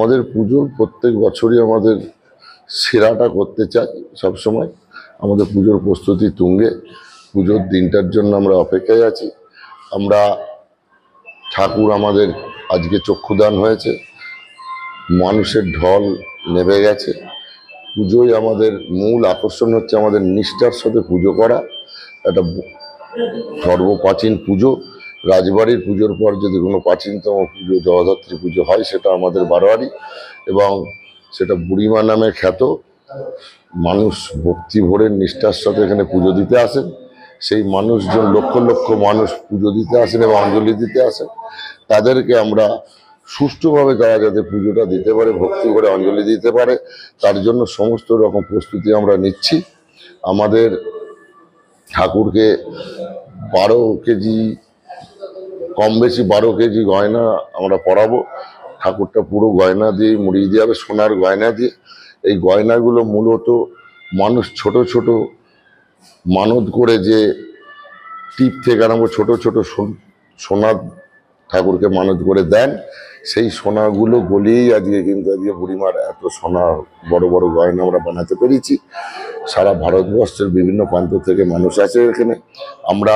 আমাদের পুজো প্রত্যেক বছরই আমাদের সেরাটা করতে চাই। সবসময় আমাদের পুজোর প্রস্তুতি তুঙ্গে। পুজোর দিনটার জন্য আমরা অপেক্ষায় আছি। আমরা ঠাকুর আমাদের আজকে চক্ষুদান হয়েছে, মানুষের ঢল নেমে গেছে। পুজোই আমাদের মূল আকর্ষণ হচ্ছে আমাদের নিষ্ঠার সাথে পুজো করা। একটা সর্বপ্রাচীন পুজো, রাজবাড়ির পুজোর পর যদি কোনো প্রাচীনতম পুজো জগদ্ধাত্রী পুজো হয় সেটা আমাদের বারোয়ারি, এবং সেটা বুড়িমা নামে খ্যাত। মানুষ ভক্তি ভরে নিষ্ঠার সাথে এখানে পুজো দিতে আসেন। সেই মানুষজন লক্ষ লক্ষ মানুষ পুজো দিতে আসেন এবং অঞ্জলি দিতে আসেন। তাদেরকে আমরা সুষ্ঠুভাবে তারা যাতে পুজোটা দিতে পারে, ভক্তি করে অঞ্জলি দিতে পারে, তার জন্য সমস্ত রকম প্রস্তুতি আমরা নিচ্ছি। আমাদের ঠাকুরকে 12 কেজি, কম বেশি 12 কেজি গয়না আমরা পরাবো। ঠাকুরটা পুরো গয়না দিয়ে মুড়িয়ে দেওয়া হবে, সোনার গয়না দিয়ে। এই গয়নাগুলো মূলত মানুষ ছোট ছোট মানত করে যে টিপ থেকে আরম্ভ ছোট ছোট সোনা ঠাকুরকে মানত করে দেন, সেই সোনাগুলো গলিয়েই আজকে বুড়িমার এত সোনা বড় বড় গয়না আমরা বানাতে পেরেছি। সারা ভারতবর্ষের বিভিন্ন প্রান্ত থেকে মানুষ আছে এখানে। আমরা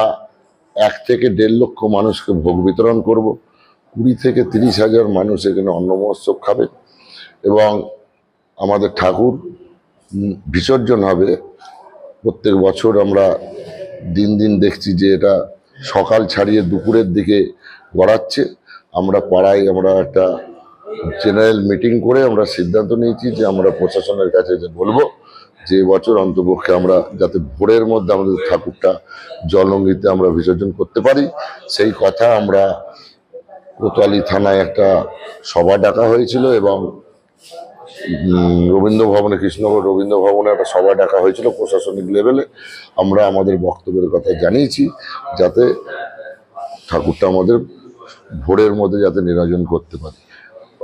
1 থেকে 1.5 লক্ষ মানুষকে ভোগ বিতরণ করব। 20 থেকে 30 হাজার মানুষ এখানে অন্ন মহোৎসব খাবে, এবং আমাদের ঠাকুর বিসর্জন হবে। প্রত্যেক বছর আমরা দিন দিন দেখছি যে এটা সকাল ছাড়িয়ে দুপুরের দিকে গড়াচ্ছে। আমরা পাড়ায় আমরা একটা জেনারেল মিটিং করে আমরা সিদ্ধান্ত নিয়েছি যে আমরা প্রশাসনের কাছে যে বলবো যে বছর অন্তপক্ষে আমরা যাতে ভোরের মধ্যে আমাদের ঠাকুরটা জলঙ্গিতে আমরা বিসর্জন করতে পারি। সেই কথা আমরা কোতোয়ালি থানায় একটা সভা ডাকা হয়েছিল, এবং রবীন্দ্র ভবনে, কৃষ্ণনগর রবীন্দ্র ভবনে একটা সভা ডাকা হয়েছিল প্রশাসনিক লেভেলে। আমরা আমাদের বক্তব্যের কথা জানিয়েছি যাতে ঠাকুরটা আমাদের ভোরের মধ্যে যাতে নিরঞ্জন করতে পারি।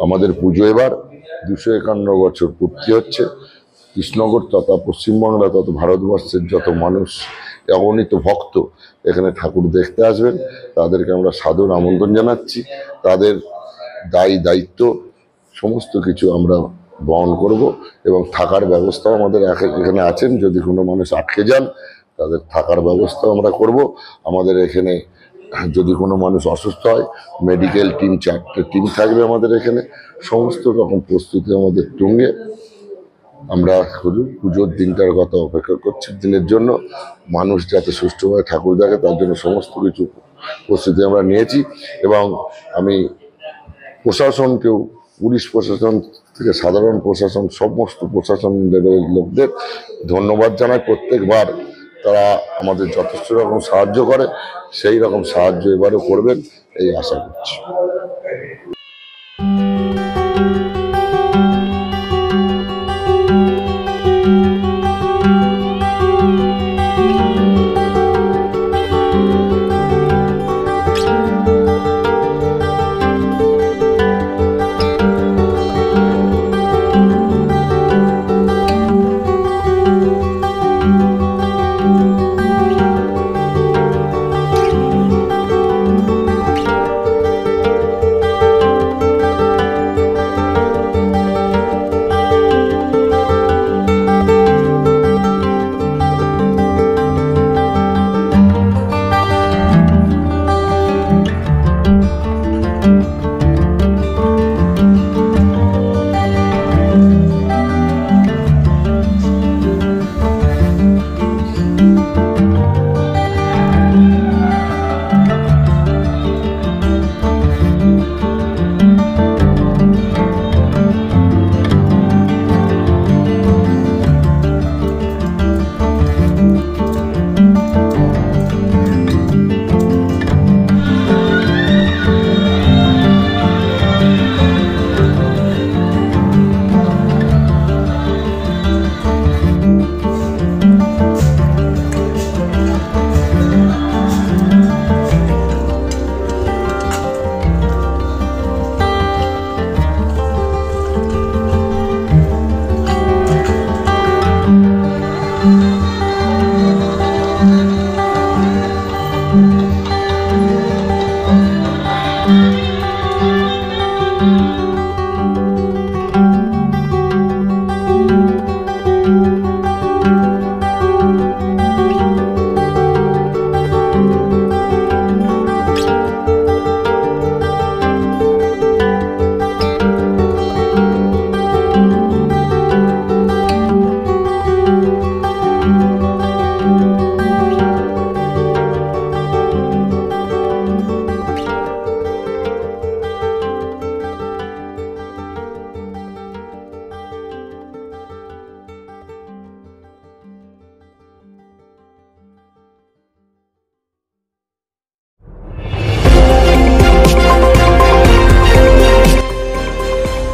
আমাদের পুজো এবার 251 বছর পূর্তি হচ্ছে। কৃষ্ণনগর তথা পশ্চিমবাংলা তথা ভারতবর্ষের যত মানুষ, অগণিত ভক্ত এখানে ঠাকুর দেখতে আসবেন, তাদেরকে আমরা সাদর আমন্ত্রণ জানাচ্ছি। তাদের দায়িত্ব সমস্ত কিছু আমরা বহন করব, এবং থাকার ব্যবস্থাও আমাদের এখানে আছেন। যদি কোনো মানুষ আটকে যান তাদের থাকার ব্যবস্থাও আমরা করব। আমাদের এখানে যদি কোনো মানুষ অসুস্থ হয়, মেডিকেল টিম 4টে টিম থাকবে আমাদের এখানে। সমস্ত রকম প্রস্তুতি আমাদের তুঙ্গে। আমরা শুধু পুজোর দিনটার কথা অপেক্ষা করছি, দিনের জন্য মানুষ যাতে সুষ্ঠুভাবে ঠাকুর দেখে তার জন্য সমস্ত কিছু প্রস্তুতি আমরা নিয়েছি। এবং আমি প্রশাসনকেও, পুলিশ প্রশাসন থেকে সাধারণ প্রশাসন, সমস্ত প্রশাসন লেভেলের লোকদের ধন্যবাদ জানাই। প্রত্যেকবার তারা আমাদের যথেষ্ট রকম সাহায্য করে, সেই রকম সাহায্য এবারও করবেন এই আশা করছি।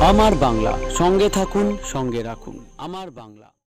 আমার বাংলা, সঙ্গে থাকুন, সঙ্গে রাখুন। আমার বাংলা।